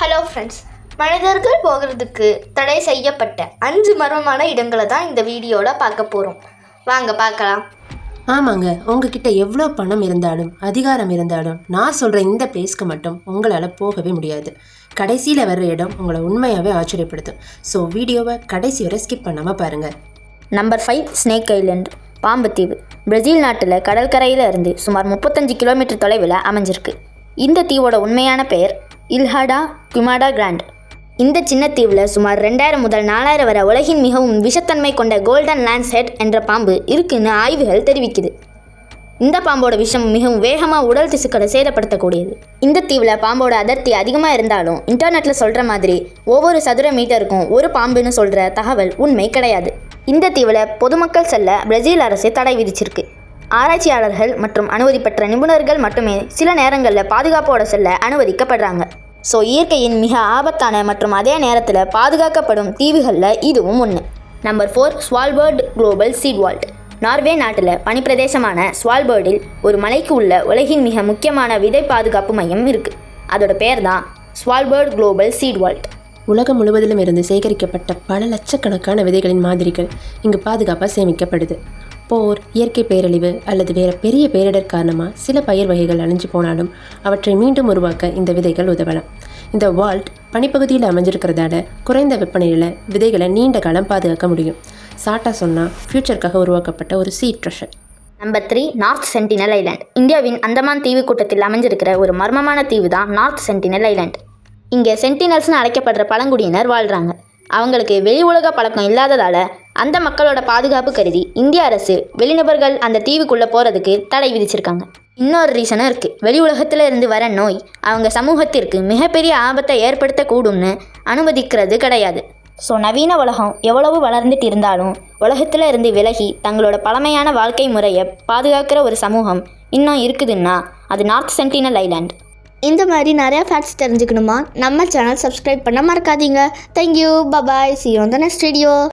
Hello friends, மனிதர்கள் போகிறதுக்கு தடை செய்யப்பட்ட 5 மர்மமான இடங்களை தான் இந்த வீடியோவில் பார்க்க போகிறோம். வாங்க பார்க்கலாம். ஆமாங்க, உங்ககிட்ட எவ்வளோ பணம் இருந்தாலும் அதிகாரம் இருந்தாலும் நான் சொல்கிற இந்த பிளேஸ்க்கு மட்டும் உங்களால் போகவே முடியாது. கடைசியில் வர்ற இடம் உங்களை உண்மையாகவே ஆச்சரியப்படுத்தும். ஸோ வீடியோவை கடைசி வரை ஸ்கிப் பண்ணாமல் பாருங்கள். நம்பர் 5, ஸ்னேக் ஐலண்ட், பாம்புத்தீவு. பிரேசில் நாட்டில் கடற்கரையில் இருந்து சுமார் 35 கிலோமீட்டர் தொலைவில் அமைஞ்சிருக்கு. இந்த தீவோட உண்மையான பெயர் இல்ஹா குமாடா கிராண்ட். இந்த சின்ன தீவில் சுமார் 2000 முதல் 4000 வரை உலகின் மிகவும் விஷத்தன்மை கொண்ட கோல்டன் லான்ஸ் ஹெட் என்ற பாம்பு இருக்குன்னு ஆய்வுகள் தெரிவிக்குது. இந்த பாம்போட விஷம் மிகவும் வேகமாக உடல் திசுக்களை சேதப்படுத்தக்கூடியது. இந்த தீவில் பாம்போட அடர்த்தி அதிகமாக இருந்தாலும் இன்டர்நெட்டில் சொல்கிற மாதிரி ஒவ்வொரு சதுர மீட்டருக்கும் ஒரு பாம்புன்னு சொல்கிற தகவல் உண்மை கிடையாது. இந்த தீவில் பொதுமக்கள் செல்ல பிரேசில் அரசு தடை விதிச்சிருக்கு. ஆராய்ச்சியாளர்கள் மற்றும் அனுமதி பெற்ற நிபுணர்கள் மட்டுமே சில நேரங்களில் பாதுகாப்போடு செல்ல அனுமதிக்கப்படுறாங்க. ஸோ இயற்கையின் மிக ஆபத்தான மற்றும் அதே நேரத்தில் பாதுகாக்கப்படும் தீவுகளில் இதுவும் ஒன்று. Number 4, Svalbard global seed vault. Norway நாட்டில் பனிப்பிரதேசமான ஸ்வால்பர்டில் ஒரு மலைக்கு உள்ள உலகின் மிக முக்கியமான விதை பாதுகாப்பு மையம் இருக்குது. அதோட பேர் தான் ஸ்வால்பர்ட் குளோபல் சீட் வால்ட். உலகம் முழுவதிலும் இருந்து சேகரிக்கப்பட்ட பல லட்சக்கணக்கான விதைகளின் மாதிரிகள் இங்கு பாதுகாப்பாக சேமிக்கப்படுது. போர், இயற்கை பேரழிவு அல்லது வேறு பெரிய பேரிடர் காரணமாக சில பயிர் வகைகள் அழிஞ்சு போனாலும் அவற்றை மீண்டும் உருவாக்க இந்த விதைகள் உதவலாம். இந்த வால்ட் பனிப்பகுதியில் அமைஞ்சிருக்கிறதால குறைந்த வெப்பநிலையில் விதைகளை நீண்ட காலம் பாதுகாக்க முடியும். சாட்டா சொன்னால் ஃப்யூச்சருக்காக உருவாக்கப்பட்ட ஒரு seed treasure. Number 3, north sentinel island. இந்தியாவின் அந்தமான் தீவு கூட்டத்தில் அமைஞ்சிருக்கிற ஒரு மர்மமான தீவு தான் நார்த் சென்டினல் ஐலாண்ட். இங்கே சென்டினல்ஸ்னு அழைக்கப்படுற பழங்குடியினர் வாழ்கிறாங்க. அவங்களுக்கு வெளி உலக பழக்கம் இல்லாததால் அந்த மக்களோட பாதுகாப்பு கருதி இந்திய அரசு வெளிநபர்கள் அந்த தீவுக்குள்ளே போகிறதுக்கு தடை விதிச்சிருக்காங்க. இன்னொரு ரீசனும் இருக்குது. வெளி உலகத்தில் இருந்து வர நோய் அவங்க சமூகத்திற்கு மிகப்பெரிய ஆபத்தை ஏற்படுத்தக்கூடும்னு அனுமதிக்கிறது கிடையாது. ஸோ நவீன உலகம் எவ்வளவு வளர்ந்துட்டு இருந்தாலும் உலகத்தில் இருந்து விலகி தங்களோட பழமையான வாழ்க்கை முறையை பாதுகாக்கிற ஒரு சமூகம் இன்னும் இருக்குதுன்னா அது நார்த் சென்டினல் ஐலாண்ட். இந்த மாதிரி நிறையா ஃபேக்ட்ஸ் தெரிஞ்சுக்கணுமா? நம்ம சேனல் சப்ஸ்கிரைப் பண்ண மறக்காதீங்க. Thank you, bye bye, see you on the next video.